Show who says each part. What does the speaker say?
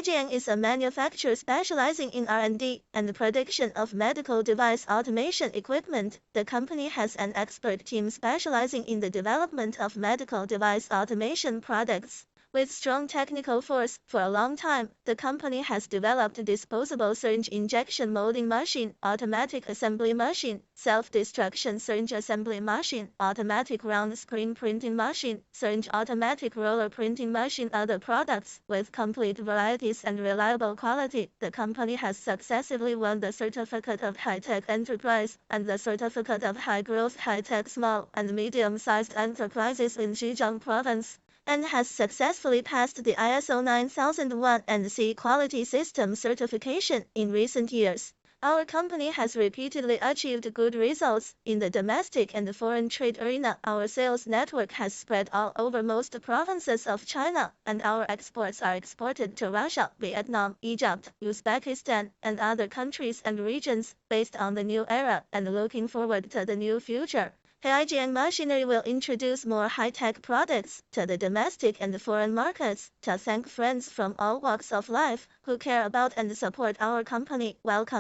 Speaker 1: Haijiang is a manufacturer specializing in R&D and the production of medical device automation equipment. The company has an expert team specializing in the development of medical device automation products. With strong technical force, for a long time, the company has developed a disposable syringe injection molding machine, automatic assembly machine, self-destruction syringe assembly machine, automatic round screen printing machine, syringe automatic roller printing machine. Other products, with complete varieties and reliable quality. The company has successfully won the Certificate of High-Tech Enterprise and the Certificate of High-Growth High-Tech Small and Medium-Sized Enterprises in Haijiang Province, and has successfully passed the ISO 9001 and C Quality System certification in recent years. Our company has repeatedly achieved good results in the domestic and foreign trade arena. Our sales network has spread all over most provinces of China, and our exports are exported to Russia, Vietnam, Egypt, Uzbekistan, and other countries and regions. Based on the new era and looking forward to the new future, Haijiang Machinery will introduce more high-tech products to the domestic and foreign markets. To thank friends from all walks of life who care about and support our company. Welcome.